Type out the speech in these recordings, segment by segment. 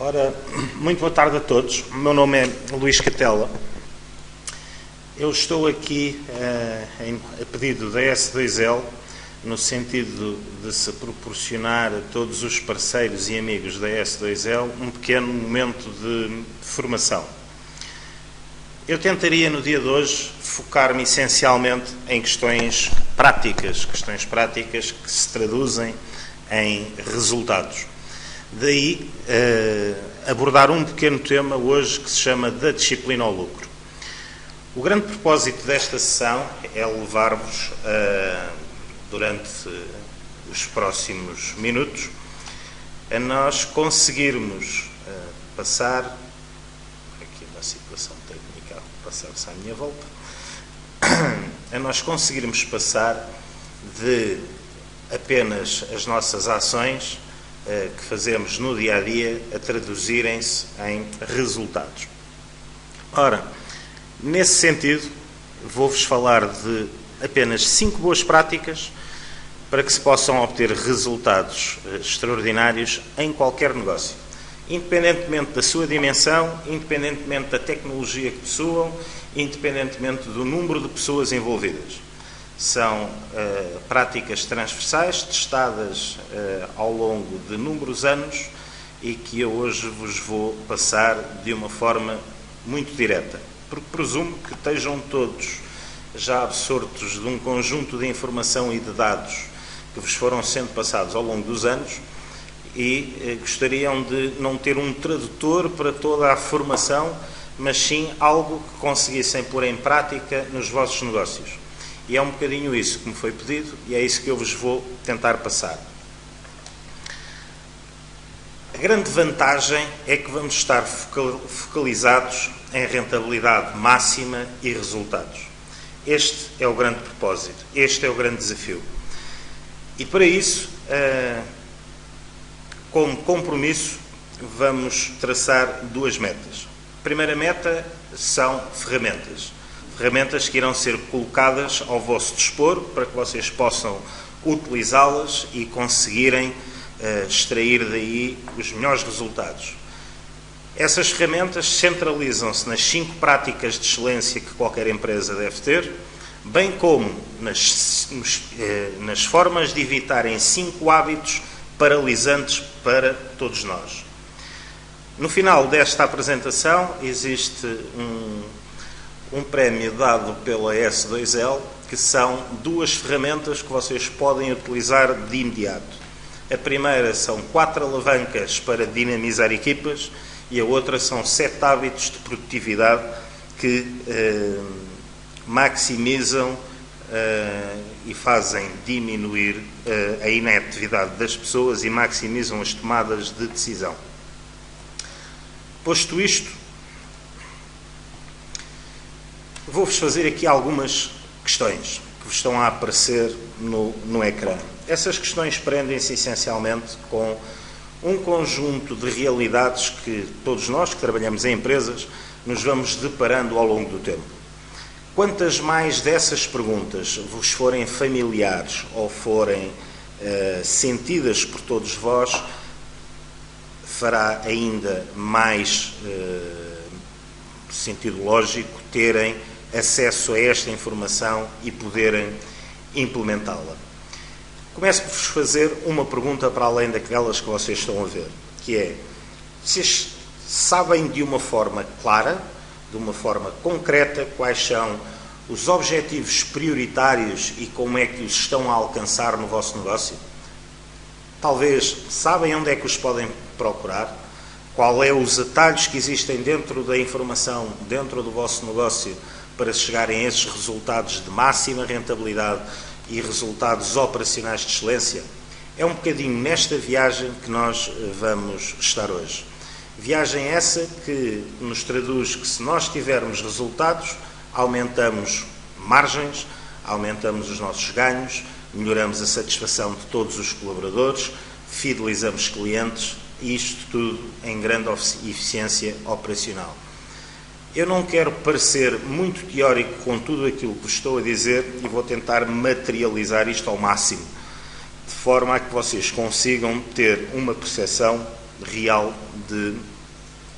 Ora, muito boa tarde a todos. O meu nome é Luís Catela. Eu estou aqui a pedido da S2L, no sentido de se proporcionar a todos os parceiros e amigos da S2L um pequeno momento de formação. Eu tentaria, no dia de hoje, focar-me essencialmente em questões práticas que se traduzem em resultados. Daí abordar um pequeno tema hoje que se chama da disciplina ao lucro. O grande propósito desta sessão é levar-vos, durante os próximos minutos, a nós conseguirmos passar, aqui uma situação técnica a passar-se à minha volta, a nós conseguirmos passar de apenas as nossas ações que fazemos no dia-a-dia a traduzirem-se em resultados. Ora, nesse sentido, vou-vos falar de apenas 5 boas práticas para que se possam obter resultados extraordinários em qualquer negócio, independentemente da sua dimensão, independentemente da tecnologia que possuam, independentemente do número de pessoas envolvidas. São práticas transversais, testadas ao longo de inúmeros anos e que eu hoje vos vou passar de uma forma muito direta, porque presumo que estejam todos já absortos de um conjunto de informação e de dados que vos foram sendo passados ao longo dos anos e gostariam de não ter um tradutor para toda a formação, mas sim algo que conseguissem pôr em prática nos vossos negócios. E é um bocadinho isso que me foi pedido e é isso que eu vos vou tentar passar. A grande vantagem é que vamos estar focalizados em rentabilidade máxima e resultados. Este é o grande propósito, este é o grande desafio. E para isso, como compromisso, vamos traçar 2 metas. A primeira meta são ferramentas que irão ser colocadas ao vosso dispor para que vocês possam utilizá-las e conseguirem extrair daí os melhores resultados. Essas ferramentas centralizam-se nas 5 práticas de excelência que qualquer empresa deve ter, bem como nas formas de evitarem 5 hábitos paralisantes para todos nós. No final desta apresentação existe um prémio dado pela S2L, que são 2 ferramentas que vocês podem utilizar de imediato. A primeira são 4 alavancas para dinamizar equipas e a outra são 7 hábitos de produtividade que maximizam e fazem diminuir a inatividade das pessoas e maximizam as tomadas de decisão. Posto isto, vou-vos fazer aqui algumas questões que vos estão a aparecer no ecrã. Essas questões prendem-se essencialmente com um conjunto de realidades que todos nós que trabalhamos em empresas nos vamos deparando ao longo do tempo. Quantas mais dessas perguntas vos forem familiares ou forem sentidas por todos vós, fará ainda mais sentido lógico terem acesso a esta informação e poderem implementá-la. Começo por vos fazer uma pergunta para além daquelas que vocês estão a ver, que é: vocês sabem de uma forma clara, de uma forma concreta, quais são os objetivos prioritários e como é que os estão a alcançar no vosso negócio? Talvez sabem onde é que os podem procurar? Qual é os atalhos que existem dentro da informação, dentro do vosso negócio, para chegarem a esses resultados de máxima rentabilidade e resultados operacionais de excelência? É um bocadinho nesta viagem que nós vamos estar hoje. Viagem essa que nos traduz que, se nós tivermos resultados, aumentamos margens, aumentamos os nossos ganhos, melhoramos a satisfação de todos os colaboradores, fidelizamos clientes e isto tudo em grande eficiência operacional. Eu não quero parecer muito teórico com tudo aquilo que vos estou a dizer e vou tentar materializar isto ao máximo, de forma a que vocês consigam ter uma percepção real de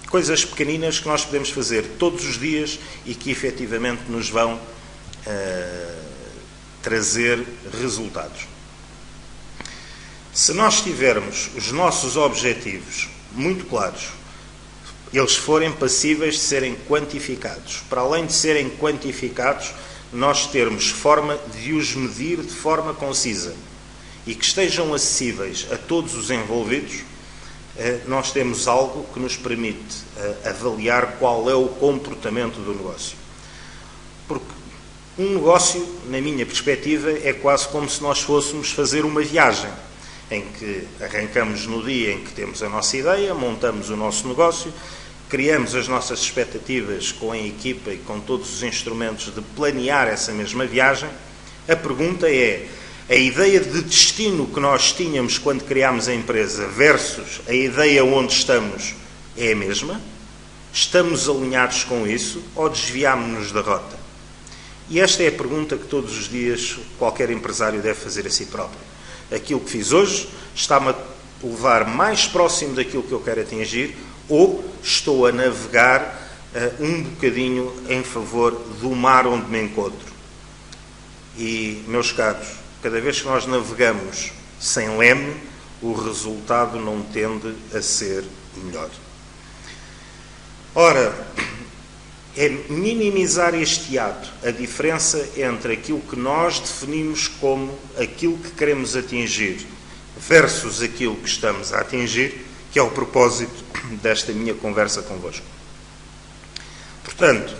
coisas pequeninas que nós podemos fazer todos os dias e que efetivamente nos vão trazer resultados. Se nós tivermos os nossos objetivos muito claros, eles forem passíveis de serem quantificados, para além de serem quantificados, nós termos forma de os medir de forma concisa e que estejam acessíveis a todos os envolvidos, nós temos algo que nos permite avaliar qual é o comportamento do negócio. Porque um negócio, na minha perspectiva, é quase como se nós fôssemos fazer uma viagem, em que arrancamos no dia em que temos a nossa ideia, montamos o nosso negócio, criamos as nossas expectativas com a equipa e com todos os instrumentos de planear essa mesma viagem. A pergunta é: a ideia de destino que nós tínhamos quando criámos a empresa versus a ideia onde estamos é a mesma? Estamos alinhados com isso ou desviámos-nos da rota? E esta é a pergunta que todos os dias qualquer empresário deve fazer a si próprio. Aquilo que fiz hoje está-me a levar mais próximo daquilo que eu quero atingir ou estou a navegar um bocadinho em favor do mar onde me encontro? E, meus caros, cada vez que nós navegamos sem leme, o resultado não tende a ser melhor. Ora, é minimizar este ato, a diferença entre aquilo que nós definimos como aquilo que queremos atingir versus aquilo que estamos a atingir, que é o propósito desta minha conversa convosco. Portanto,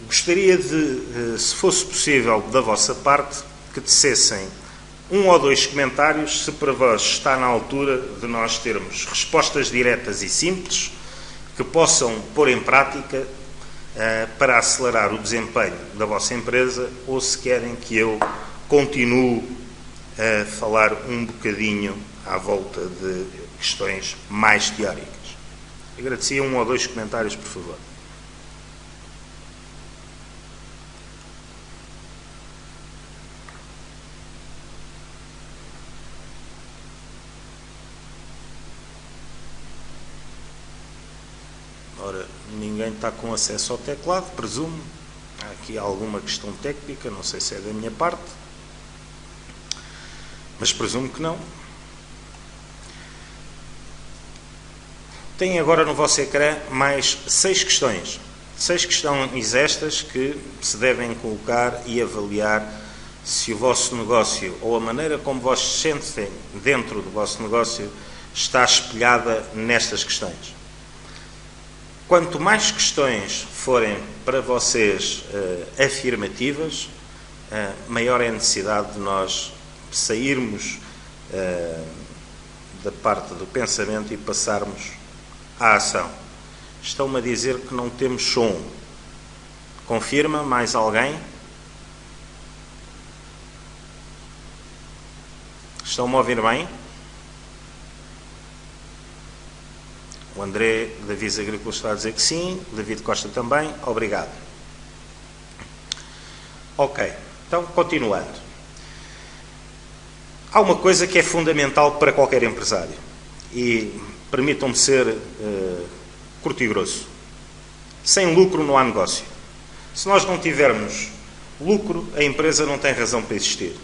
gostaria de, se fosse possível, da vossa parte, que dissessem 1 ou 2 comentários se para vós está na altura de nós termos respostas diretas e simples que possam pôr em prática para acelerar o desempenho da vossa empresa, ou se querem que eu continue a falar um bocadinho à volta de questões mais teóricas. Agradecia 1 ou 2 comentários, por favor. Ora, ninguém está com acesso ao teclado, presumo. Há aqui alguma questão técnica, não sei se é da minha parte, mas presumo que não. Tem agora no vosso ecrã mais 6 questões. 6 questões estas que se devem colocar e avaliar se o vosso negócio ou a maneira como vós se sentem dentro do vosso negócio está espelhada nestas questões. Quanto mais questões forem para vocês afirmativas, maior é a necessidade de nós sairmos da parte do pensamento e passarmos à ação. Estão-me a dizer que não temos som. Confirma mais alguém? Estão-me a ouvir bem? O André da Visa Agrícola está a dizer que sim, o David Costa também. Obrigado. Ok, então continuando. Há uma coisa que é fundamental para qualquer empresário e permitam-me ser curto e grosso. Sem lucro não há negócio. Se nós não tivermos lucro, a empresa não tem razão para existir.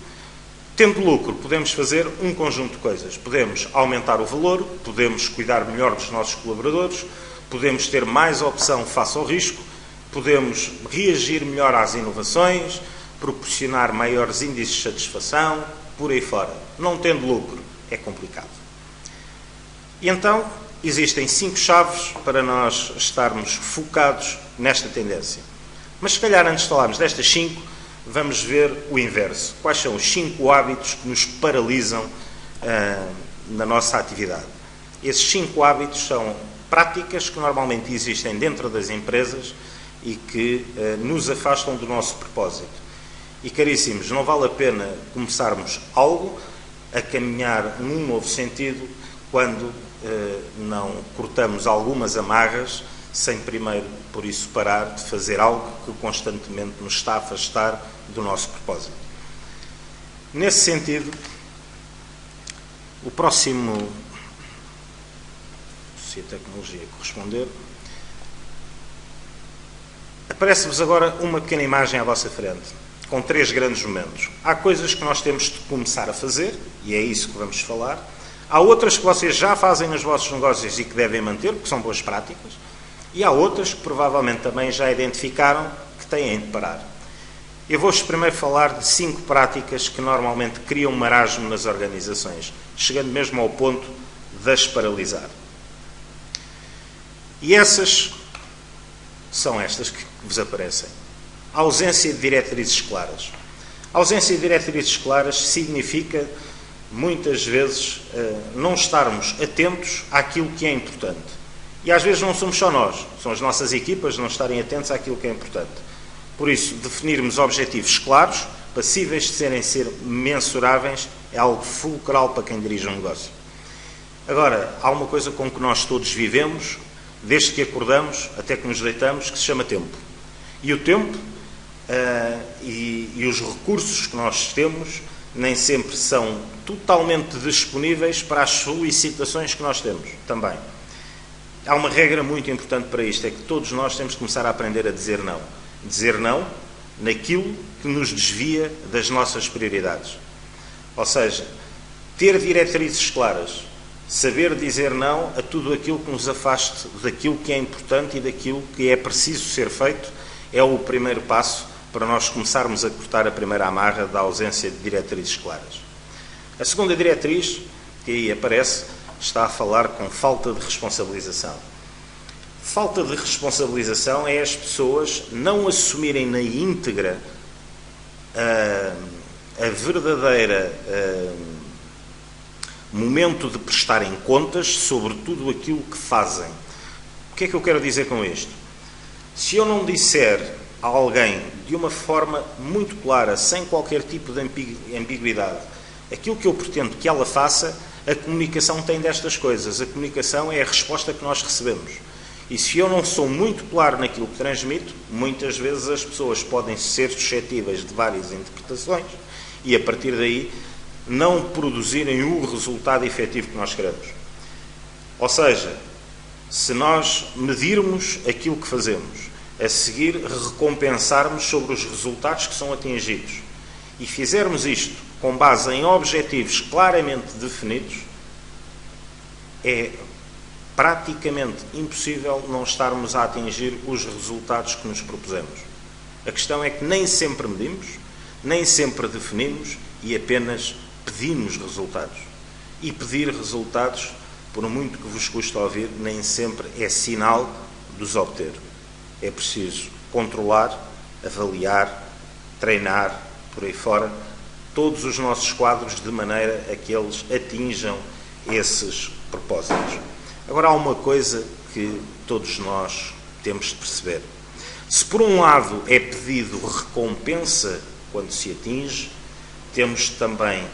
Tendo lucro, podemos fazer um conjunto de coisas. Podemos aumentar o valor, podemos cuidar melhor dos nossos colaboradores, podemos ter mais opção face ao risco, podemos reagir melhor às inovações, proporcionar maiores índices de satisfação, por aí fora. Não tendo lucro, é complicado. E então, existem 5 chaves para nós estarmos focados nesta tendência. Mas se calhar antes de falarmos destas 5, vamos ver o inverso. Quais são os 5 hábitos que nos paralisam na nossa atividade? Esses 5 hábitos são práticas que normalmente existem dentro das empresas e que nos afastam do nosso propósito. E, caríssimos, não vale a pena começarmos algo a caminhar num novo sentido quando não cortamos algumas amarras sem primeiro, por isso, parar de fazer algo que constantemente nos está a afastar do nosso propósito. Nesse sentido, o próximo se a tecnologia corresponder. Aparece-vos agora uma pequena imagem à vossa frente, com 3 grandes momentos. Há coisas que nós temos de começar a fazer, e é isso que vamos falar. Há outras que vocês já fazem nos vossos negócios e que devem manter, porque são boas práticas. E há outras que provavelmente também já identificaram que têm de parar. Eu vou-vos primeiro falar de 5 práticas que normalmente criam marasmo nas organizações, chegando mesmo ao ponto de as paralisar. E essas são estas que vos aparecem. A ausência de diretrizes claras. A ausência de diretrizes claras significa, muitas vezes, não estarmos atentos àquilo que é importante. E às vezes não somos só nós, são as nossas equipas não estarem atentos àquilo que é importante. Por isso, definirmos objetivos claros, passíveis de ser mensuráveis, é algo fulcral para quem dirige um negócio. Agora, há uma coisa com que nós todos vivemos, desde que acordamos até que nos deitamos, que se chama tempo. E o tempo e os recursos que nós temos nem sempre são totalmente disponíveis para as solicitações que nós temos também. Há uma regra muito importante para isto, é que todos nós temos de começar a aprender a dizer não. Dizer não naquilo que nos desvia das nossas prioridades. Ou seja, ter diretrizes claras, saber dizer não a tudo aquilo que nos afaste daquilo que é importante e daquilo que é preciso ser feito, é o primeiro passo para nós começarmos a cortar a primeira amarra da ausência de diretrizes claras. A segunda diretriz, que aí aparece, está a falar com falta de responsabilização. Falta de responsabilização é as pessoas não assumirem na íntegra a verdadeira momento de prestarem contas sobre tudo aquilo que fazem. O que é que eu quero dizer com isto? Se eu não disser a alguém de uma forma muito clara, sem qualquer tipo de ambiguidade, aquilo que eu pretendo que ela faça, a comunicação tem destas coisas. A comunicação é a resposta que nós recebemos. E se eu não sou muito claro naquilo que transmito, muitas vezes as pessoas podem ser suscetíveis de várias interpretações e, a partir daí, não produzirem o resultado efetivo que nós queremos. Ou seja, se nós medirmos aquilo que fazemos, a seguir recompensarmos sobre os resultados que são atingidos e fizermos isto com base em objetivos claramente definidos, é praticamente impossível não estarmos a atingir os resultados que nos propusemos. A questão é que nem sempre medimos, nem sempre definimos e apenas pedimos resultados. E pedir resultados, por muito que vos custe ouvir, nem sempre é sinal de os obter. É preciso controlar, avaliar, treinar, por aí fora, todos os nossos quadros de maneira a que eles atinjam esses propósitos. Agora, há uma coisa que todos nós temos de perceber. Se, por um lado, é pedido recompensa quando se atinge, temos de também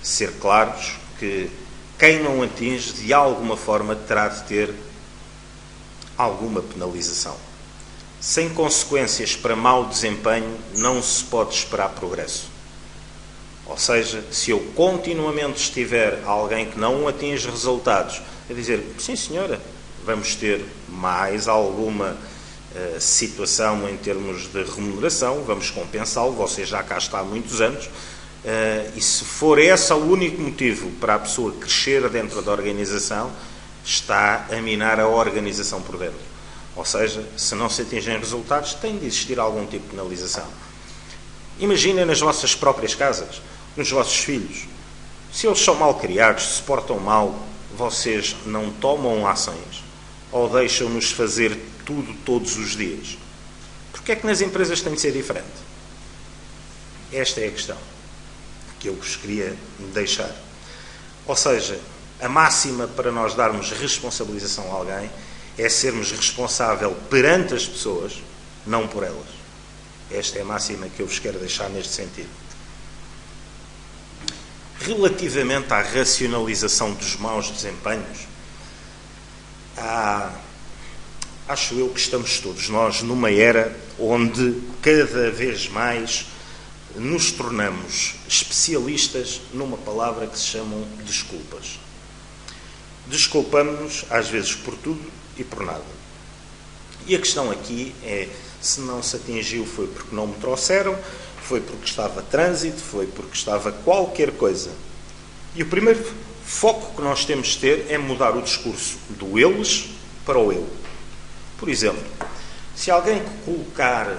ser claros que quem não atinge, de alguma forma, terá de ter alguma penalização. Sem consequências para mau desempenho, não se pode esperar progresso. Ou seja, se eu continuamente estiver alguém que não atinge resultados, a dizer, sim senhora, vamos ter mais alguma situação em termos de remuneração, vamos compensá-lo, você já cá está há muitos anos, e se for esse o único motivo para a pessoa crescer dentro da organização, está a minar a organização por dentro. Ou seja, se não se atingem resultados, tem de existir algum tipo de penalização. Imaginem nas vossas próprias casas, nos vossos filhos. Se eles são mal criados, se portam mal, vocês não tomam ações ou deixam-nos fazer tudo todos os dias. Porquê é que nas empresas tem de ser diferente? Esta é a questão que eu vos queria deixar. Ou seja, a máxima para nós darmos responsabilização a alguém é sermos responsável perante as pessoas, não por elas. Esta é a máxima que eu vos quero deixar neste sentido. Relativamente à racionalização dos maus desempenhos, acho eu que estamos todos nós numa era onde cada vez mais nos tornamos especialistas numa palavra que se chamam desculpas. desculpamos-nos às vezes por tudo e por nada. E a questão aqui é, se não se atingiu foi porque não me trouxeram, foi porque estava trânsito, foi porque estava qualquer coisa. E o primeiro foco que nós temos de ter é mudar o discurso do eles para o eu. Por exemplo, se alguém colocar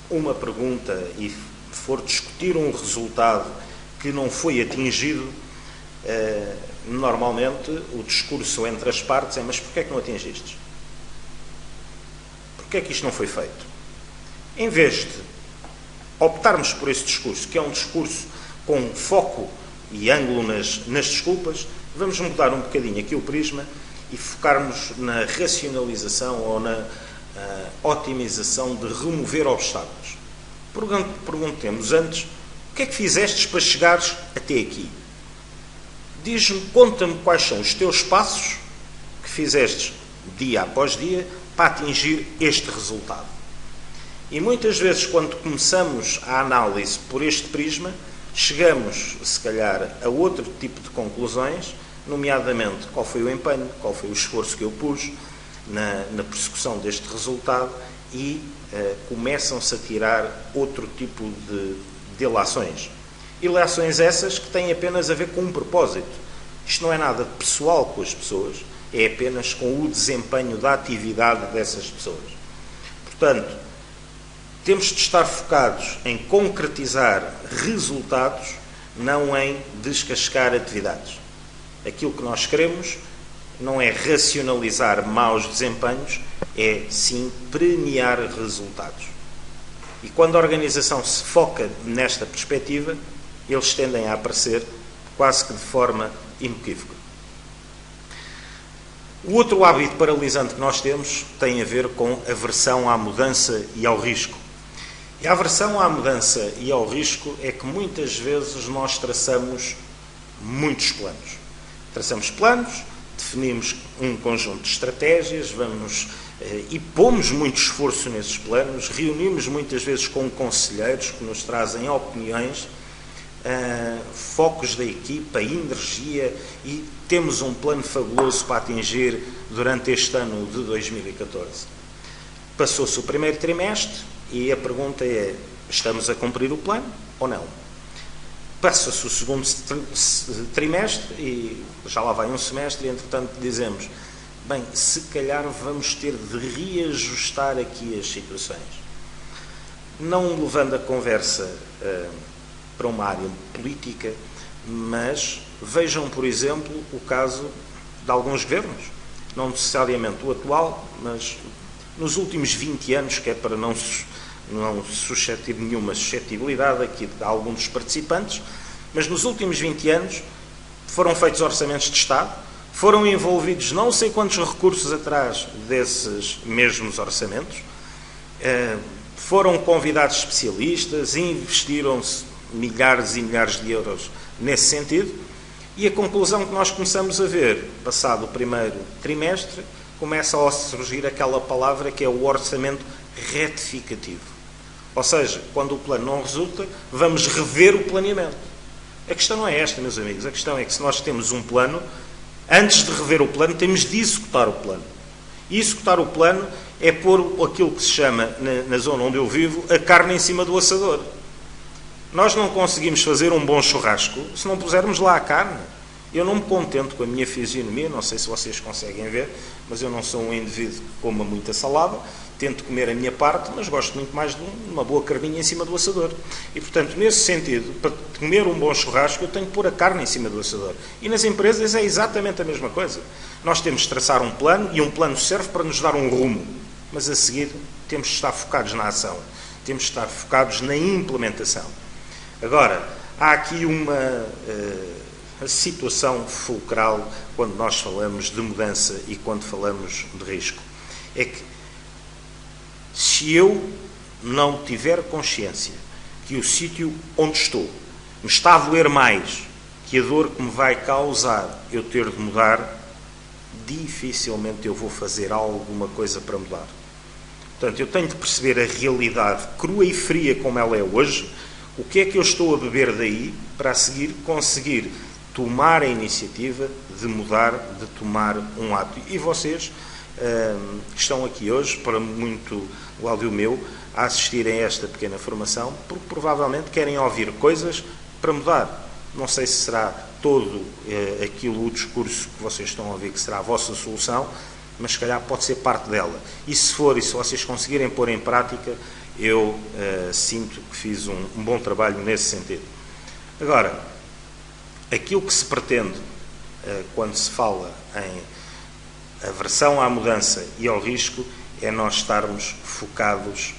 uma pergunta e for discutir um resultado que não foi atingido, normalmente o discurso entre as partes é: mas porquê é que não atingiste? Porquê é que isto não foi feito? Em vez de optarmos por esse discurso, que é um discurso com foco e ângulo nas desculpas, vamos mudar um bocadinho aqui o prisma e focarmos na racionalização ou na otimização de remover obstáculos. Perguntemos antes: o que é que fizeste para chegares até aqui? Diz-me, conta-me quais são os teus passos que fizeste dia após dia para atingir este resultado. E muitas vezes, quando começamos a análise por este prisma, chegamos, se calhar, a outro tipo de conclusões, nomeadamente qual foi o empenho, qual foi o esforço que eu pus na persecução deste resultado, e começam-se a tirar outro tipo de ilações. Ilações essas que têm apenas a ver com um propósito. Isto não é nada pessoal com as pessoas, é apenas com o desempenho da atividade dessas pessoas. Portanto, temos de estar focados em concretizar resultados, não em descascar atividades. Aquilo que nós queremos não é racionalizar maus desempenhos, é sim premiar resultados. E quando a organização se foca nesta perspectiva, eles tendem a aparecer quase que de forma inequívoca. O outro hábito paralisante que nós temos tem a ver com a aversão à mudança e ao risco. E a aversão à mudança e ao risco é que muitas vezes nós traçamos muitos planos. Traçamos planos, definimos um conjunto de estratégias, e pomos muito esforço nesses planos, reunimos muitas vezes com conselheiros que nos trazem opiniões, focos da equipa, energia, e temos um plano fabuloso para atingir durante este ano de 2014. Passou-se o primeiro trimestre e a pergunta é: estamos a cumprir o plano ou não? Passa-se o segundo trimestre e já lá vai um semestre, e entretanto dizemos: bem, se calhar vamos ter de reajustar aqui as situações. Não levando a conversa para uma área política, mas vejam, por exemplo, o caso de alguns governos, não necessariamente o atual, mas nos últimos 20 anos, que é para não suscetir nenhuma suscetibilidade aqui de algum dos participantes, mas nos últimos 20 anos foram feitos orçamentos de Estado, foram envolvidos não sei quantos recursos atrás desses mesmos orçamentos, foram convidados especialistas, investiram-se milhares e milhares de euros nesse sentido, e a conclusão que nós começamos a ver, passado o primeiro trimestre, começa a surgir aquela palavra que é o orçamento retificativo. Ou seja, quando o plano não resulta, vamos rever o planeamento. A questão não é esta, meus amigos. A questão é que se nós temos um plano, antes de rever o plano, temos de executar o plano. E executar o plano é pôr aquilo que se chama, na zona onde eu vivo, a carne em cima do assador. Nós não conseguimos fazer um bom churrasco se não pusermos lá a carne. Eu não me contento com a minha fisionomia, não sei se vocês conseguem ver, mas eu não sou um indivíduo que coma muita salada, tento comer a minha parte, mas gosto muito mais de uma boa carninha em cima do assador. E, portanto, nesse sentido, para comer um bom churrasco, eu tenho que pôr a carne em cima do assador. E nas empresas é exatamente a mesma coisa. Nós temos de traçar um plano, e um plano serve para nos dar um rumo, mas a seguir temos de estar focados na ação, temos de estar focados na implementação. Agora, há aqui uma situação fulcral quando nós falamos de mudança e quando falamos de risco. É que se eu não tiver consciência que o sítio onde estou me está a doer mais que a dor que me vai causar eu ter de mudar, dificilmente eu vou fazer alguma coisa para mudar. Portanto, eu tenho de perceber a realidade crua e fria como ela é hoje. O que é que eu estou a beber daí para a seguir conseguir tomar a iniciativa de mudar, de tomar um ato. E vocês que estão aqui hoje, para muito Cláudio meu, a assistirem a esta pequena formação, porque provavelmente querem ouvir coisas para mudar. Não sei se será todo aquilo, o discurso que vocês estão a ouvir, que será a vossa solução, mas se calhar pode ser parte dela. E se for, e se vocês conseguirem pôr em prática, eu sinto que fiz um bom trabalho nesse sentido. Agora, aquilo que se pretende quando se fala em aversão à mudança e ao risco é nós estarmos focados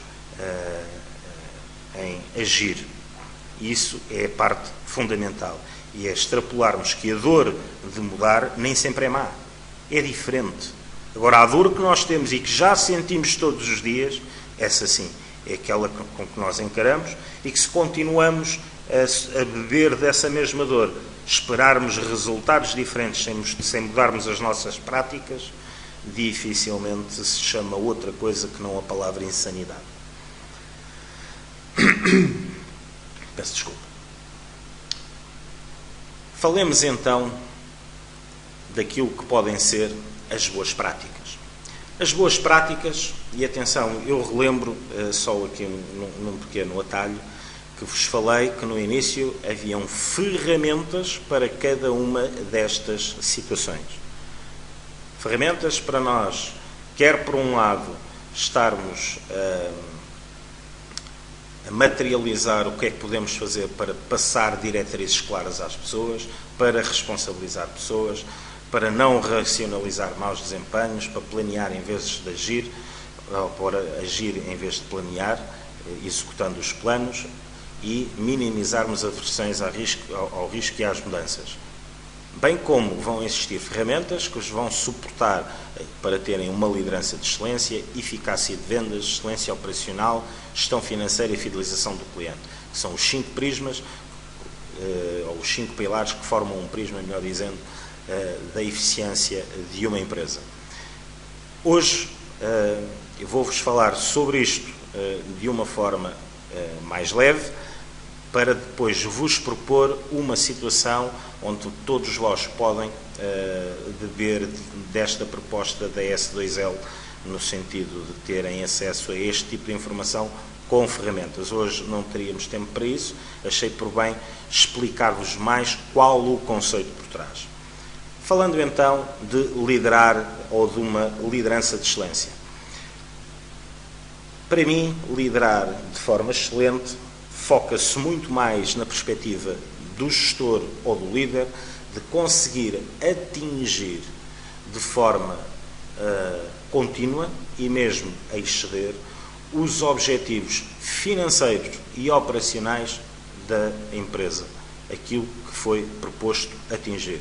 em agir. Isso é a parte fundamental. E é extrapolarmos que a dor de mudar nem sempre é má. É diferente. Agora, a dor que nós temos e que já sentimos todos os dias, essa sim, é aquela com que nós encaramos e que se continuamos a beber dessa mesma dor, esperarmos resultados diferentes sem mudarmos as nossas práticas, dificilmente se chama outra coisa que não a palavra insanidade. Peço desculpa. Falemos então daquilo que podem ser as boas práticas. As boas práticas, e atenção, eu relembro só aqui num pequeno atalho, que vos falei que no início haviam ferramentas para cada uma destas situações. Ferramentas para nós, quer por um lado, estarmos a materializar o que é que podemos fazer para passar diretrizes claras às pessoas, para responsabilizar pessoas, para não racionalizar maus desempenhos, para planear em vez de agir, ou para agir em vez de planear, executando os planos, e minimizarmos aversões ao risco e às mudanças. Bem como vão existir ferramentas que os vão suportar para terem uma liderança de excelência, eficácia de vendas, excelência operacional, gestão financeira e fidelização do cliente. Que são os 5 prismas, ou os 5 pilares que formam um prisma, melhor dizendo, da eficiência de uma empresa. Hoje eu vou-vos falar sobre isto de uma forma mais leve, para depois vos propor uma situação onde todos vós podem beber desta proposta da S2L, no sentido de terem acesso a este tipo de informação com ferramentas. Hoje não teríamos tempo para isso, achei por bem explicar-vos mais qual o conceito por trás. Falando então de liderar ou de uma liderança de excelência. Para mim, liderar de forma excelente foca-se muito mais na perspectiva do gestor ou do líder de conseguir atingir de forma contínua e mesmo a exceder os objetivos financeiros e operacionais da empresa, aquilo que foi proposto atingir.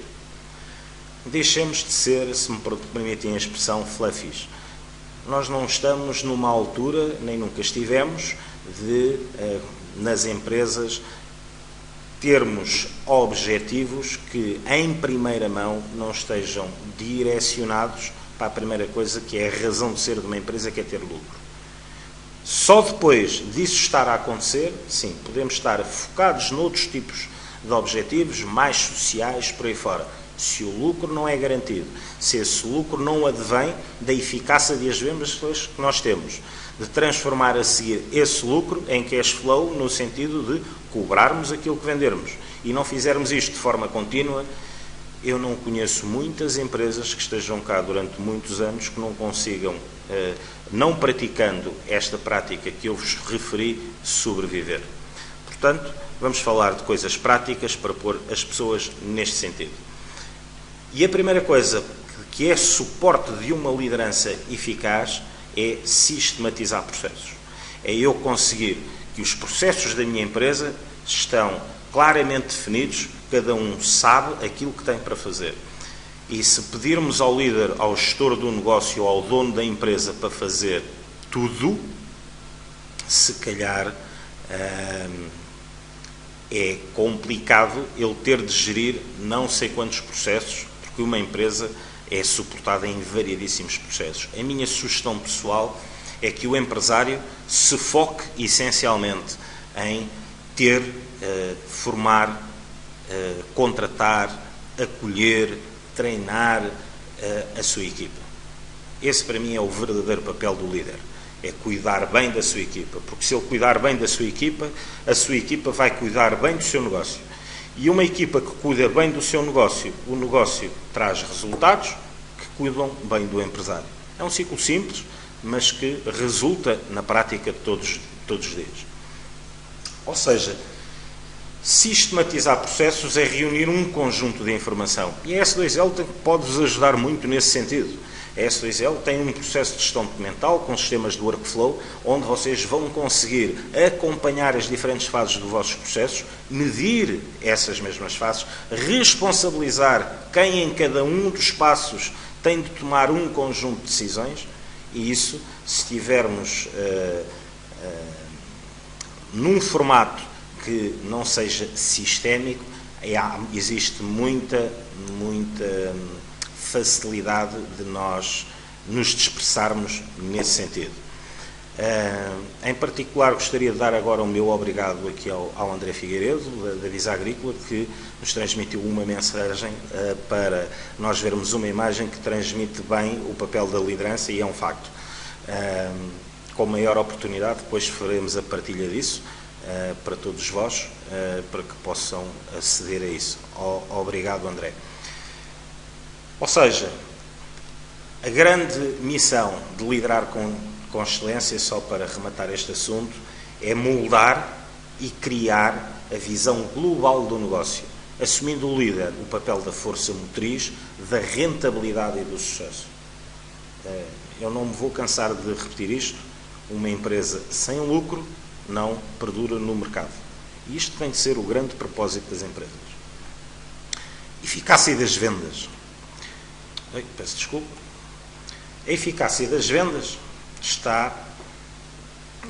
Deixemos de ser, se me permitem a expressão, fluffies. Nós não estamos numa altura, nem nunca estivemos, de nas empresas termos objetivos que em primeira mão não estejam direcionados para a primeira coisa, que é a razão de ser de uma empresa, que é ter lucro. Só depois disso estar a acontecer, sim, podemos estar focados noutros tipos de objetivos mais sociais, por aí fora. Se o lucro não é garantido, se esse lucro não advém da eficácia de as vendas que nós temos, de transformar a seguir esse lucro em cash flow, no sentido de cobrarmos aquilo que vendermos, e não fizermos isto de forma contínua, eu não conheço muitas empresas que estejam cá durante muitos anos que não consigam, não praticando esta prática que eu vos referi, sobreviver. Portanto, vamos falar de coisas práticas para pôr as pessoas neste sentido. E a primeira coisa que é suporte de uma liderança eficaz é sistematizar processos. É eu conseguir que os processos da minha empresa estão claramente definidos, cada um sabe aquilo que tem para fazer. E se pedirmos ao líder, ao gestor do negócio, ao dono da empresa para fazer tudo, se calhar é complicado ele ter de gerir não sei quantos processos, porque uma empresa é suportada em variedíssimos processos. A minha sugestão pessoal é que o empresário se foque essencialmente em formar contratar, acolher, treinar a sua equipa. Esse, para mim, é o verdadeiro papel do líder. É cuidar bem da sua equipa. Porque se ele cuidar bem da sua equipa, a sua equipa vai cuidar bem do seu negócio. E uma equipa que cuida bem do seu negócio, o negócio traz resultados que cuidam bem do empresário. É um ciclo simples, mas que resulta na prática de todos os dias. Ou seja, sistematizar processos é reunir um conjunto de informação. E a S2L pode-vos ajudar muito nesse sentido. A S2L tem um processo de gestão documental com sistemas de workflow, onde vocês vão conseguir acompanhar as diferentes fases dos vossos processos, medir essas mesmas fases, responsabilizar quem em cada um dos passos tem de tomar um conjunto de decisões, e isso, se estivermos num formato que não seja sistémico, existe muita facilidade de nós nos dispersarmos nesse sentido. Em particular, gostaria de dar agora o meu obrigado aqui ao André Figueiredo, da Visa Agrícola, que nos transmitiu uma mensagem para nós vermos uma imagem que transmite bem o papel da liderança, e é um facto. Com maior oportunidade, depois faremos a partilha disso para todos vós, para que possam aceder a isso. Obrigado, André. Ou seja, a grande missão de liderar com excelência, só para rematar este assunto, é moldar e criar a visão global do negócio, assumindo o líder o papel da força motriz, da rentabilidade e do sucesso. Eu não me vou cansar de repetir isto: uma empresa sem lucro não perdura no mercado. E isto tem de ser o grande propósito das empresas. Eficácia das vendas. Peço desculpa. A eficácia das vendas está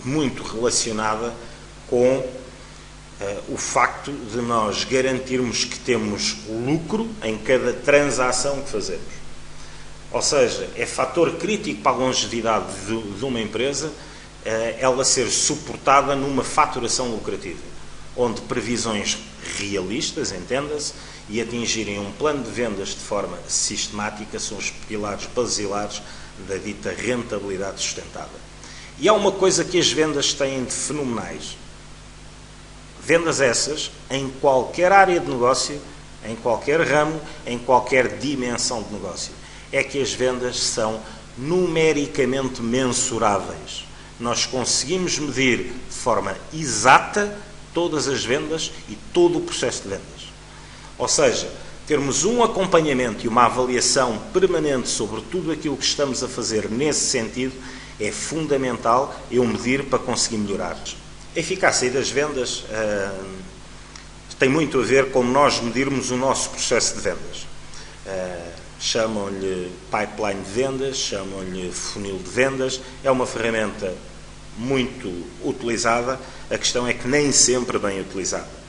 muito relacionada com o facto de nós garantirmos que temos lucro em cada transação que fazemos. Ou seja, é fator crítico para a longevidade de uma empresa ela ser suportada numa faturação lucrativa, onde previsões realistas, entenda-se, e atingirem um plano de vendas de forma sistemática são os pilares basilares da dita rentabilidade sustentável. E há uma coisa que as vendas têm de fenomenais. Vendas essas em qualquer área de negócio, em qualquer ramo, em qualquer dimensão de negócio. É que as vendas são numericamente mensuráveis. Nós conseguimos medir de forma exata todas as vendas e todo o processo de vendas. Ou seja, termos um acompanhamento e uma avaliação permanente sobre tudo aquilo que estamos a fazer nesse sentido é fundamental eu medir para conseguir melhorar. A eficácia das vendas tem muito a ver com nós medirmos o nosso processo de vendas. Chamam-lhe pipeline de vendas, chamam-lhe funil de vendas, é uma ferramenta muito utilizada, a questão é que nem sempre bem utilizada.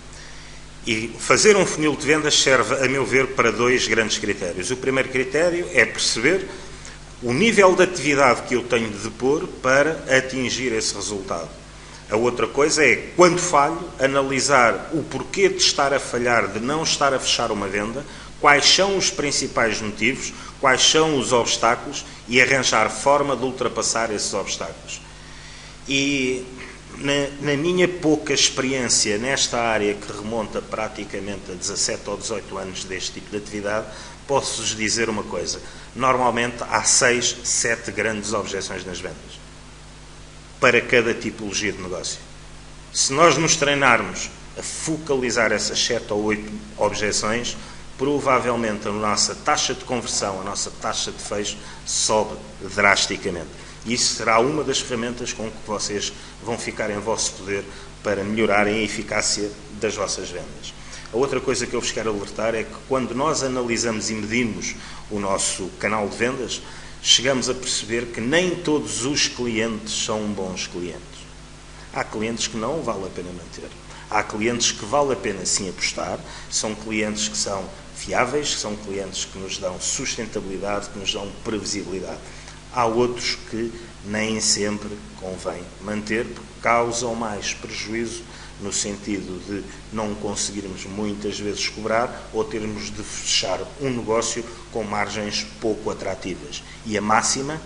E fazer um funil de vendas serve, a meu ver, para dois grandes critérios. O primeiro critério é perceber o nível de atividade que eu tenho de pôr para atingir esse resultado. A outra coisa é, quando falho, analisar o porquê de estar a falhar, de não estar a fechar uma venda, quais são os principais motivos, quais são os obstáculos e arranjar forma de ultrapassar esses obstáculos. E na minha pouca experiência nesta área, que remonta praticamente a 17 ou 18 anos deste tipo de atividade, posso-vos dizer uma coisa: normalmente há 6, 7 grandes objeções nas vendas, para cada tipologia de negócio. Se nós nos treinarmos a focalizar essas 7 ou 8 objeções, provavelmente a nossa taxa de conversão, a nossa taxa de fecho sobe drasticamente. E isso será uma das ferramentas com que vocês vão ficar em vosso poder para melhorarem a eficácia das vossas vendas. A outra coisa que eu vos quero alertar é que quando nós analisamos e medimos o nosso canal de vendas, chegamos a perceber que nem todos os clientes são bons clientes. Há clientes que não vale a pena manter. Há clientes que vale a pena sim apostar, são clientes que são fiáveis, são clientes que nos dão sustentabilidade, que nos dão previsibilidade. Há outros que nem sempre convém manter, porque causam mais prejuízo no sentido de não conseguirmos muitas vezes cobrar ou termos de fechar um negócio com margens pouco atrativas. E a máxima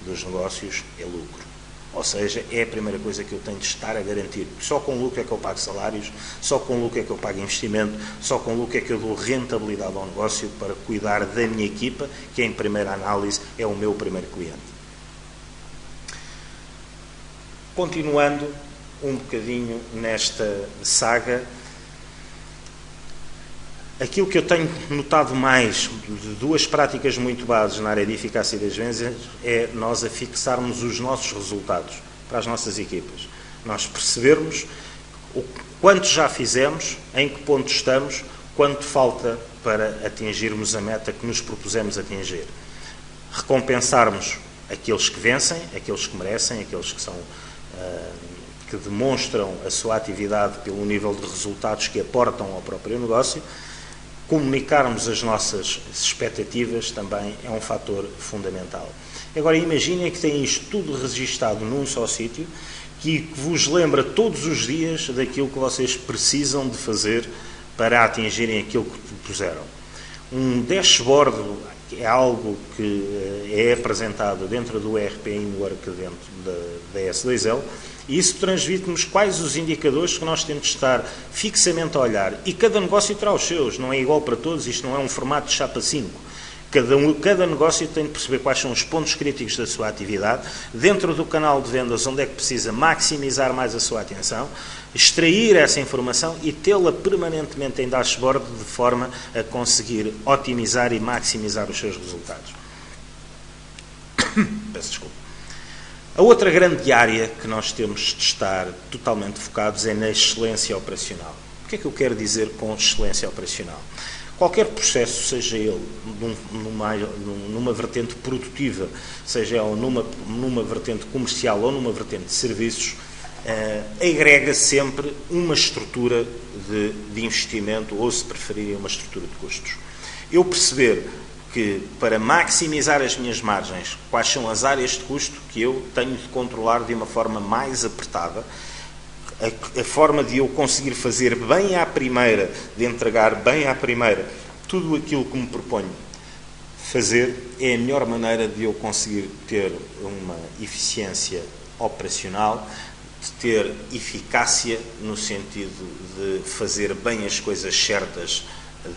dos negócios é lucro. Ou seja, é a primeira coisa que eu tenho de estar a garantir. Só com lucro é que eu pago salários, só com lucro é que eu pago investimento, só com lucro é que eu dou rentabilidade ao negócio para cuidar da minha equipa, que em primeira análise é o meu primeiro cliente. Continuando um bocadinho nesta saga, aquilo que eu tenho notado mais de duas práticas muito bases na área de eficácia das vendas é nós afixarmos os nossos resultados para as nossas equipas. Nós percebermos o quanto já fizemos, em que ponto estamos, quanto falta para atingirmos a meta que nos propusemos atingir. Recompensarmos aqueles que vencem, aqueles que merecem, aqueles que são que demonstram a sua atividade pelo nível de resultados que aportam ao próprio negócio. Comunicarmos as nossas expectativas também é um fator fundamental. Agora imaginem que têm isto tudo registado num só sítio, que vos lembra todos os dias daquilo que vocês precisam de fazer para atingirem aquilo que propuseram. Um dashboard é algo que é apresentado dentro do ERP Inwork, dentro da S2L, e isso transmite-nos quais os indicadores que nós temos de estar fixamente a olhar. E cada negócio terá os seus, não é igual para todos, isto não é um formato de chapa 5. Cada negócio tem de perceber quais são os pontos críticos da sua atividade, dentro do canal de vendas onde é que precisa maximizar mais a sua atenção, extrair essa informação e tê-la permanentemente em dashboard de forma a conseguir otimizar e maximizar os seus resultados. Peço desculpa. A outra grande área que nós temos de estar totalmente focados é na excelência operacional. O que é que eu quero dizer com excelência operacional? Qualquer processo, seja ele numa vertente produtiva, seja ele numa vertente comercial ou numa vertente de serviços, agrega sempre uma estrutura de investimento ou, se preferirem, uma estrutura de custos. Eu perceber que, para maximizar as minhas margens, quais são as áreas de custo que eu tenho de controlar de uma forma mais apertada, a forma de eu conseguir fazer bem à primeira, de entregar bem à primeira tudo aquilo que me proponho fazer, é a melhor maneira de eu conseguir ter uma eficiência operacional, de ter eficácia no sentido de fazer bem as coisas certas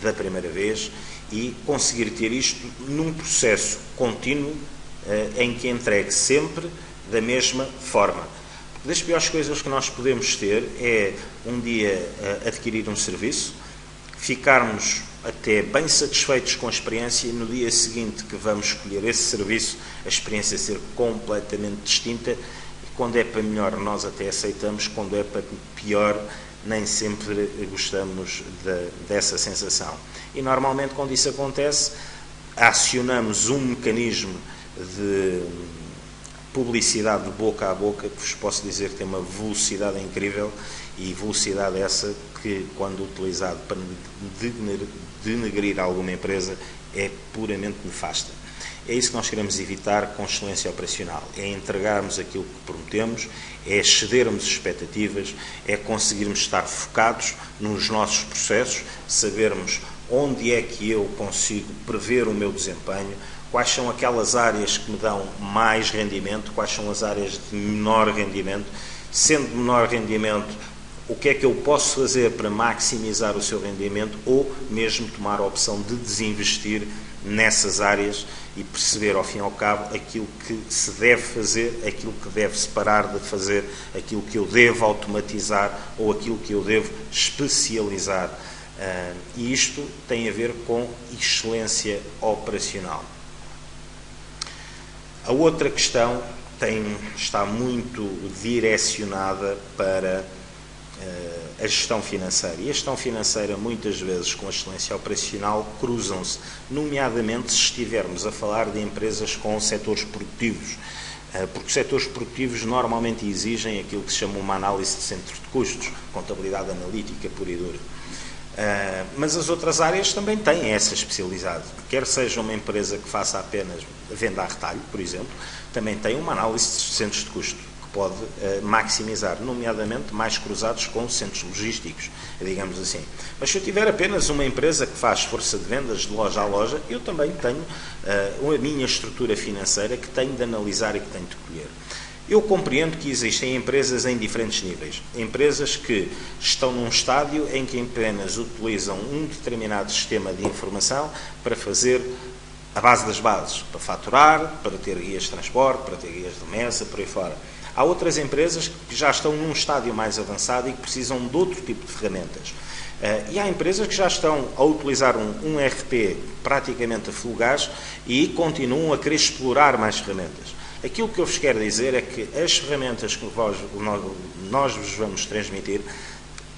da primeira vez e conseguir ter isto num processo contínuo em que entregue sempre da mesma forma. Das piores coisas que nós podemos ter é um dia adquirir um serviço, ficarmos até bem satisfeitos com a experiência e no dia seguinte que vamos escolher esse serviço, a experiência ser completamente distinta e quando é para melhor nós até aceitamos, quando é para pior nem sempre gostamos dessa sensação. E normalmente quando isso acontece, acionamos um mecanismo de publicidade de boca a boca, que vos posso dizer que tem uma velocidade incrível e velocidade essa que, quando utilizado para denegrir alguma empresa, é puramente nefasta. É isso que nós queremos evitar com excelência operacional, é entregarmos aquilo que prometemos, é excedermos expectativas, é conseguirmos estar focados nos nossos processos, sabermos onde é que eu consigo prever o meu desempenho, quais são aquelas áreas que me dão mais rendimento, quais são as áreas de menor rendimento, sendo de menor rendimento, o que é que eu posso fazer para maximizar o seu rendimento ou mesmo tomar a opção de desinvestir nessas áreas e perceber, ao fim e ao cabo, aquilo que se deve fazer, aquilo que deve-se parar de fazer, aquilo que eu devo automatizar ou aquilo que eu devo especializar. E isto tem a ver com excelência operacional. A outra questão está muito direcionada para a gestão financeira. E a gestão financeira, muitas vezes, com a excelência operacional, cruzam-se, nomeadamente se estivermos a falar de empresas com setores produtivos, porque os setores produtivos normalmente exigem aquilo que se chama uma análise de centro de custos, contabilidade analítica pura e dura. Mas as outras áreas também têm essa especialidade. Quer seja uma empresa que faça apenas venda a retalho, por exemplo, também tem uma análise de centros de custo, que pode maximizar, nomeadamente mais cruzados com centros logísticos, digamos assim. Mas se eu tiver apenas uma empresa que faz força de vendas de loja a loja, eu também tenho a minha estrutura financeira que tenho de analisar e que tenho de colher. Eu compreendo que existem empresas em diferentes níveis. Empresas que estão num estádio em que apenas utilizam um determinado sistema de informação para fazer a base das bases, para faturar, para ter guias de transporte, para ter guias de mesa, por aí fora. Há outras empresas que já estão num estádio mais avançado e que precisam de outro tipo de ferramentas. E há empresas que já estão a utilizar um RP praticamente a full gás e continuam a querer explorar mais ferramentas. Aquilo que eu vos quero dizer é que as ferramentas que nós vos vamos transmitir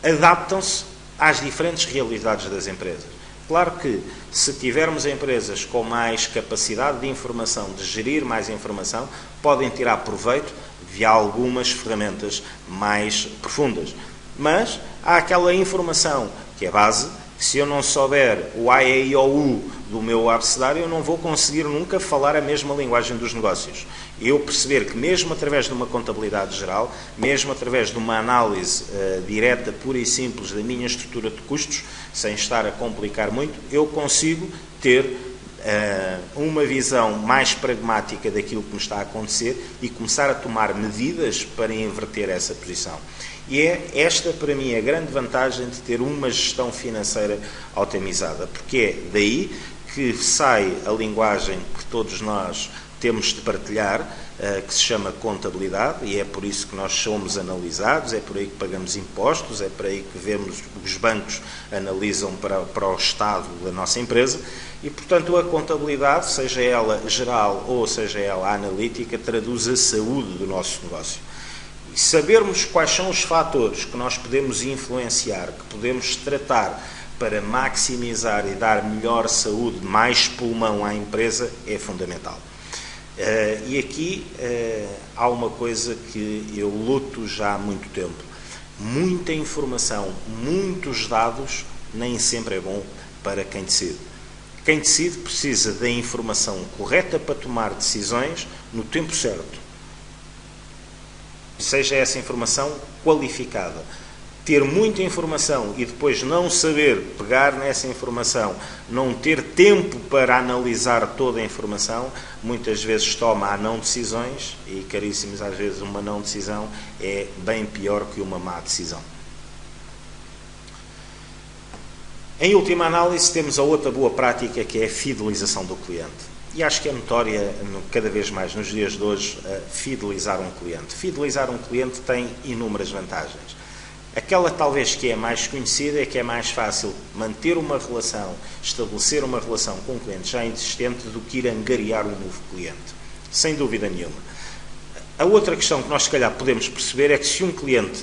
adaptam-se às diferentes realidades das empresas. Claro que, se tivermos empresas com mais capacidade de informação, de gerir mais informação, podem tirar proveito de algumas ferramentas mais profundas. Mas há aquela informação que é base, que se eu não souber o A, E, I, O, U do meu abecedário, eu não vou conseguir nunca falar a mesma linguagem dos negócios. Eu perceber que mesmo através de uma contabilidade geral, mesmo através de uma análise direta, pura e simples da minha estrutura de custos, sem estar a complicar muito, eu consigo ter uma visão mais pragmática daquilo que me está a acontecer e começar a tomar medidas para inverter essa posição. E é esta, para mim, a grande vantagem de ter uma gestão financeira otimizada, porque é daí que sai a linguagem que todos nós temos de partilhar, que se chama contabilidade, e é por isso que nós somos analisados, é por aí que pagamos impostos, é por aí que vemos, os bancos analisam para o estado da nossa empresa, e, portanto, a contabilidade, seja ela geral ou seja ela analítica, traduz a saúde do nosso negócio. E sabermos quais são os fatores que nós podemos influenciar, que podemos tratar para maximizar e dar melhor saúde, mais pulmão à empresa, é fundamental. E aqui há uma coisa que eu luto já há muito tempo. Muita informação, muitos dados, nem sempre é bom para quem decide. Quem decide precisa da informação correta para tomar decisões no tempo certo. Seja essa informação qualificada. Ter muita informação e depois não saber pegar nessa informação, não ter tempo para analisar toda a informação, muitas vezes toma a não decisões e, caríssimos, às vezes uma não decisão é bem pior que uma má decisão. Em última análise, temos a outra boa prática, que é a fidelização do cliente. E acho que é notória, cada vez mais nos dias de hoje, fidelizar um cliente. Fidelizar um cliente tem inúmeras vantagens. Aquela talvez que é mais conhecida é que é mais fácil manter uma relação, estabelecer uma relação com um cliente já existente do que ir angariar um novo cliente. Sem dúvida nenhuma. A outra questão que nós, se calhar, podemos perceber é que se um cliente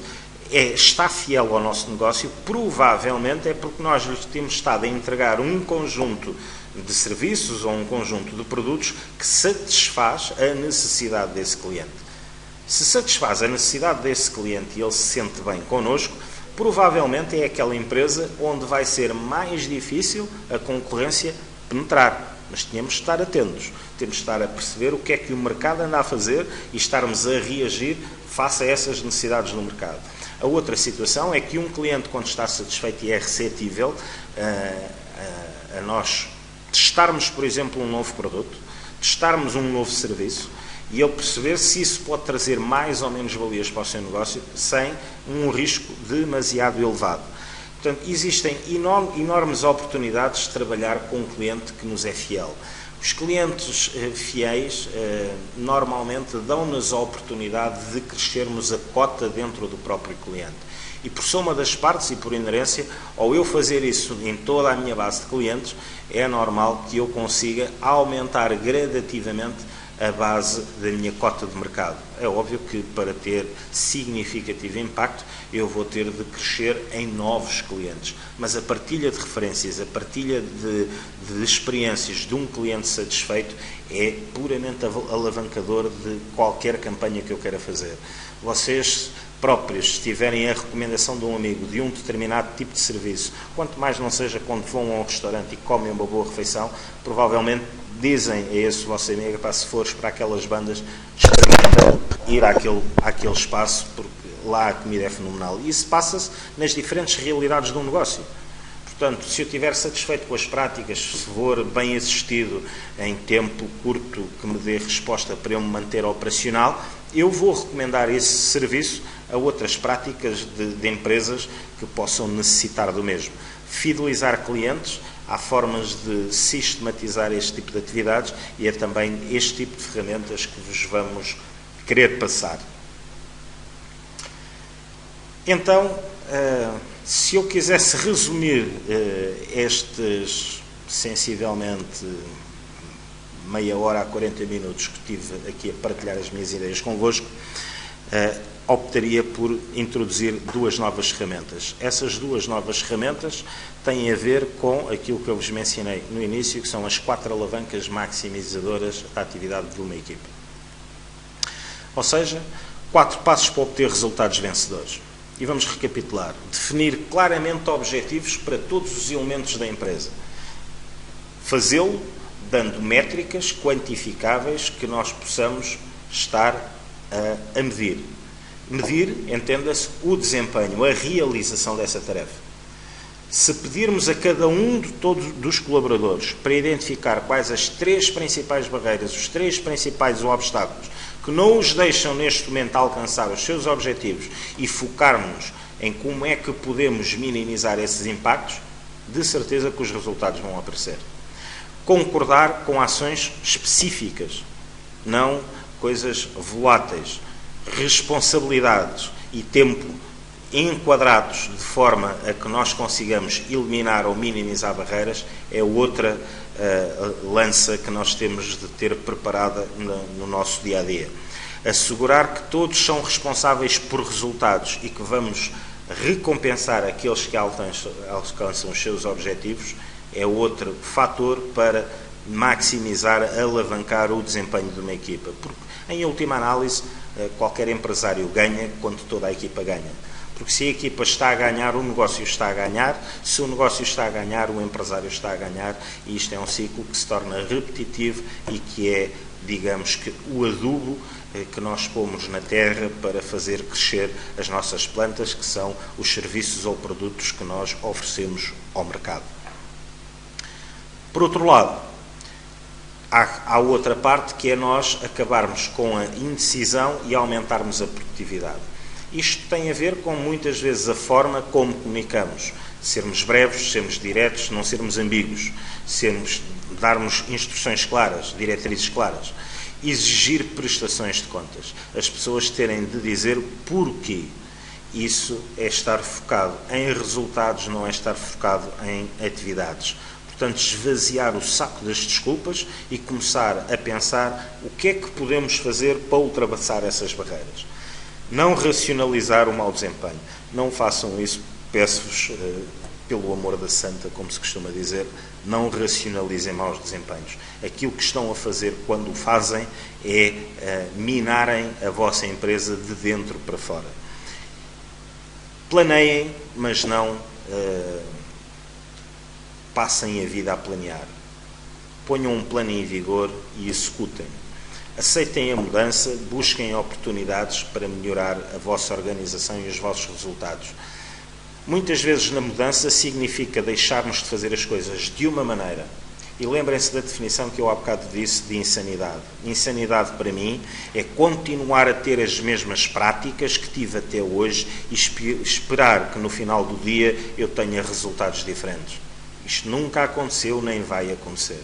está fiel ao nosso negócio, provavelmente é porque nós lhes temos estado a entregar um conjunto de serviços ou um conjunto de produtos que satisfaz a necessidade desse cliente. Se satisfaz a necessidade desse cliente e ele se sente bem connosco, provavelmente é aquela empresa onde vai ser mais difícil a concorrência penetrar. Mas temos de estar atentos, temos de estar a perceber o que é que o mercado anda a fazer e estarmos a reagir face a essas necessidades do mercado. A outra situação é que um cliente, quando está satisfeito e é receptível a nós testarmos, por exemplo, um novo produto, testarmos um novo serviço, e ele perceber se isso pode trazer mais ou menos valias para o seu negócio sem um risco demasiado elevado. Portanto, existem enormes oportunidades de trabalhar com um cliente que nos é fiel. Os clientes fiéis normalmente dão-nos a oportunidade de crescermos a cota dentro do próprio cliente. E por soma das partes e por inerência, ao eu fazer isso em toda a minha base de clientes, é normal que eu consiga aumentar gradativamente a base da minha cota de mercado. É óbvio que para ter significativo impacto eu vou ter de crescer em novos clientes, mas a partilha de referências, a partilha de experiências de um cliente satisfeito é puramente alavancador de qualquer campanha que eu queira fazer. Vocês próprios, se tiverem a recomendação de um amigo de um determinado tipo de serviço, quanto mais não seja quando vão a um restaurante e comem uma boa refeição, provavelmente dizem a esse vosso amigo, para se fores para aquelas bandas, experimenta ir àquele espaço, porque lá a comida é fenomenal. E isso passa-se nas diferentes realidades de um negócio. Portanto, se eu estiver satisfeito com as práticas, se for bem assistido em tempo curto que me dê resposta para eu me manter operacional, eu vou recomendar esse serviço a outras práticas de empresas que possam necessitar do mesmo. Fidelizar clientes, há formas de sistematizar este tipo de atividades e é também este tipo de ferramentas que vos vamos querer passar. Então, se eu quisesse resumir estes, sensivelmente, meia hora a 40 minutos que tive aqui a partilhar as minhas ideias convosco, optaria por introduzir duas novas ferramentas. Essas duas novas ferramentas têm a ver com aquilo que eu vos mencionei no início, que são as 4 alavancas maximizadoras da atividade de uma equipa. Ou seja, 4 passos para obter resultados vencedores. E vamos recapitular. Definir claramente objetivos para todos os elementos da empresa. Fazê-lo dando métricas quantificáveis que nós possamos estar a medir. Medir, entenda-se, o desempenho, a realização dessa tarefa. Se pedirmos a cada um de todos dos colaboradores para identificar quais as 3 principais barreiras, os 3 principais obstáculos que não os deixam neste momento alcançar os seus objetivos e focarmos em como é que podemos minimizar esses impactos, de certeza que os resultados vão aparecer. Concordar com ações específicas, não coisas voláteis. Responsabilidades e tempo enquadrados de forma a que nós consigamos eliminar ou minimizar barreiras é outra lança que nós temos de ter preparada no nosso dia-a-dia. Assegurar que todos são responsáveis por resultados e que vamos recompensar aqueles que alcançam os seus objetivos é outro fator para maximizar, alavancar o desempenho de uma equipa. Porque, em última análise, qualquer empresário ganha quando toda a equipa ganha. Porque se a equipa está a ganhar, o negócio está a ganhar. Se o negócio está a ganhar, o empresário está a ganhar. E isto é um ciclo que se torna repetitivo e que é, digamos que, o adubo que nós pomos na terra para fazer crescer as nossas plantas, que são os serviços ou produtos que nós oferecemos ao mercado. Por outro lado, há outra parte que é nós acabarmos com a indecisão e aumentarmos a produtividade. Isto tem a ver com, muitas vezes, a forma como comunicamos. Sermos breves, sermos diretos, não sermos ambíguos. Darmos instruções claras, diretrizes claras. Exigir prestações de contas. As pessoas terem de dizer porquê. Isso é estar focado em resultados, não é estar focado em atividades. Portanto, esvaziar o saco das desculpas e começar a pensar o que é que podemos fazer para ultrapassar essas barreiras. Não racionalizar o mau desempenho. Não façam isso, peço-vos, pelo amor da santa, como se costuma dizer, não racionalizem maus desempenhos. Aquilo que estão a fazer quando o fazem é minarem a vossa empresa de dentro para fora. Planeiem, mas não passem a vida a planear. Ponham um plano em vigor e executem. Aceitem a mudança, busquem oportunidades para melhorar a vossa organização e os vossos resultados. Muitas vezes na mudança significa deixarmos de fazer as coisas de uma maneira. E lembrem-se da definição que eu há bocado disse de insanidade. Insanidade para mim é continuar a ter as mesmas práticas que tive até hoje e esperar que no final do dia eu tenha resultados diferentes. Isto nunca aconteceu nem vai acontecer.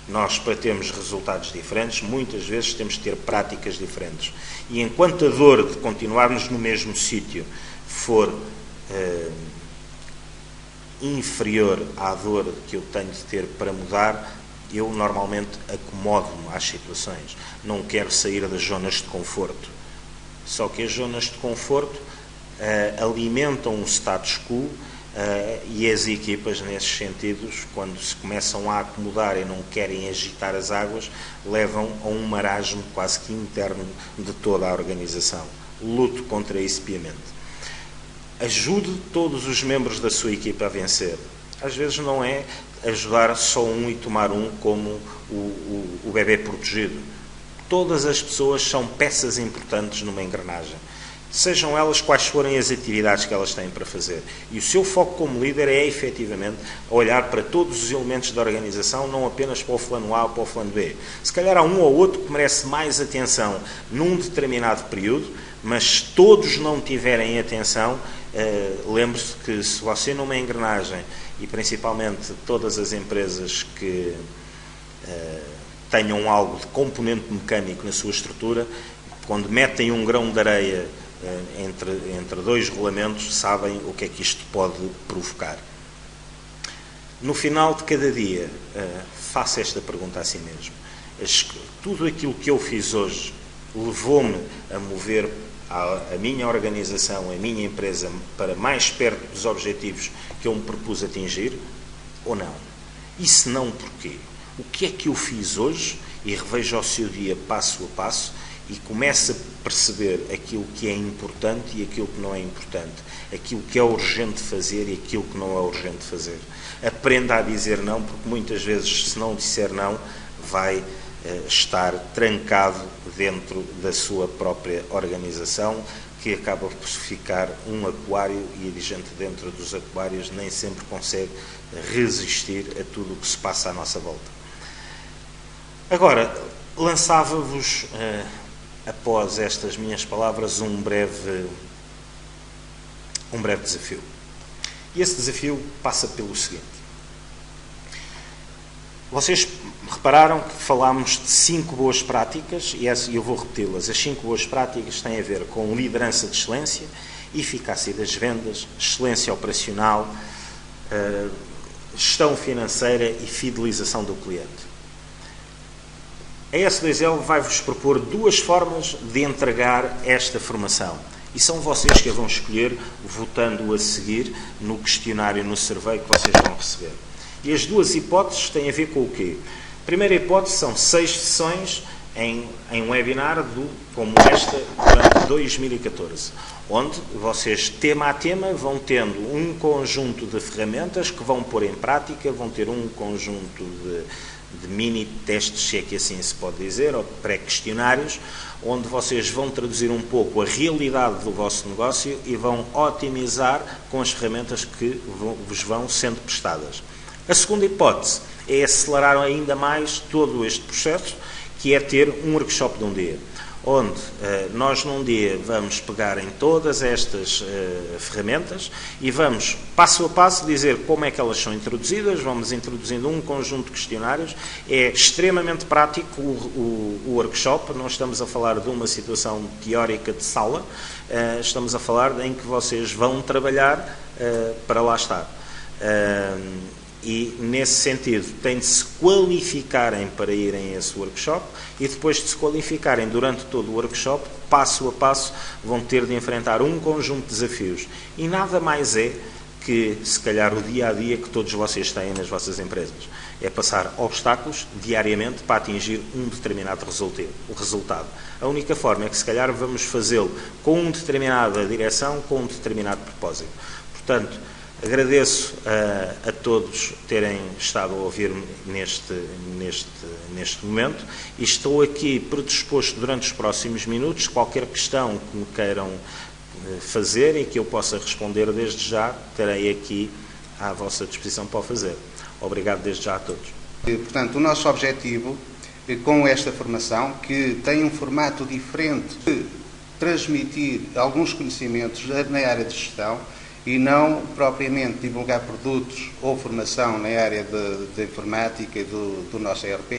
Nós, para termos resultados diferentes, muitas vezes temos de ter práticas diferentes. E enquanto a dor de continuarmos no mesmo sítio for inferior à dor que eu tenho de ter para mudar, eu normalmente acomodo-me às situações. Não quero sair das zonas de conforto. Só que as zonas de conforto alimentam um status quo. E as equipas, nesses sentidos, quando se começam a acomodar e não querem agitar as águas, levam a um marasmo quase que interno de toda a organização. Luto contra isso piamente. Ajude todos os membros da sua equipa a vencer. Às vezes não é ajudar só um e tomar um como o bebê protegido. Todas as pessoas são peças importantes numa engrenagem. Sejam elas quais forem as atividades que elas têm para fazer. E o seu foco como líder é, efetivamente, olhar para todos os elementos da organização, não apenas para o plano A ou para o plano B. Se calhar há um ou outro que merece mais atenção num determinado período, mas se todos não tiverem atenção, lembre-se que se você numa engrenagem, e principalmente todas as empresas que tenham algo de componente mecânico na sua estrutura, quando metem um grão de areia entre dois rolamentos, sabem o que é que isto pode provocar. No final de cada dia, faça esta pergunta a si mesmo. Tudo aquilo que eu fiz hoje levou-me a mover a minha organização, a minha empresa, para mais perto dos objetivos que eu me propus atingir, ou não? E se não, porquê? O que é que eu fiz hoje? E reveja o seu dia passo a passo e comece a perceber aquilo que é importante e aquilo que não é importante, aquilo que é urgente fazer e aquilo que não é urgente fazer. Aprenda a dizer não, porque muitas vezes, se não disser não, vai estar trancado dentro da sua própria organização, que acaba por ficar um aquário, e a gente dentro dos aquários nem sempre consegue resistir a tudo o que se passa à nossa volta. Agora, lançava-vos, após estas minhas palavras, um breve desafio. E esse desafio passa pelo seguinte. Vocês repararam que falámos de 5 boas práticas, e eu vou repeti-las. As 5 boas práticas têm a ver com liderança de excelência, eficácia das vendas, excelência operacional, gestão financeira e fidelização do cliente. A S2L vai-vos propor 2 formas de entregar esta formação. E são vocês que a vão escolher, votando a seguir no questionário, no survey que vocês vão receber. E as 2 hipóteses têm a ver com o quê? A primeira hipótese são 6 sessões em webinar como esta durante 2014, onde vocês, tema a tema, vão tendo um conjunto de ferramentas que vão pôr em prática, vão ter um conjunto de mini-testes, se é que assim se pode dizer, ou pré-questionários, onde vocês vão traduzir um pouco a realidade do vosso negócio e vão otimizar com as ferramentas que vos vão sendo prestadas. A segunda hipótese é acelerar ainda mais todo este processo, que é ter um workshop de um dia, onde nós num dia vamos pegar em todas estas ferramentas e vamos, passo a passo, dizer como é que elas são introduzidas, vamos introduzindo um conjunto de questionários. É extremamente prático o workshop, não estamos a falar de uma situação teórica de sala, estamos a falar em que vocês vão trabalhar para lá estar. E, nesse sentido, têm de se qualificarem para irem a esse workshop e, depois de se qualificarem durante todo o workshop, passo a passo, vão ter de enfrentar um conjunto de desafios. E nada mais é que, se calhar, o dia-a-dia que todos vocês têm nas vossas empresas. É passar obstáculos diariamente para atingir um determinado resultado. A única forma é que, se calhar, vamos fazê-lo com uma determinada direção, com um determinado propósito. Portanto, agradeço a todos terem estado a ouvir-me neste momento e estou aqui predisposto durante os próximos minutos. Qualquer questão que me queiram fazer e que eu possa responder desde já, terei aqui à vossa disposição para o fazer. Obrigado desde já a todos. Portanto, o nosso objetivo com esta formação, que tem um formato diferente de transmitir alguns conhecimentos na área de gestão, e não propriamente divulgar produtos ou formação na área de informática e do nosso ERP.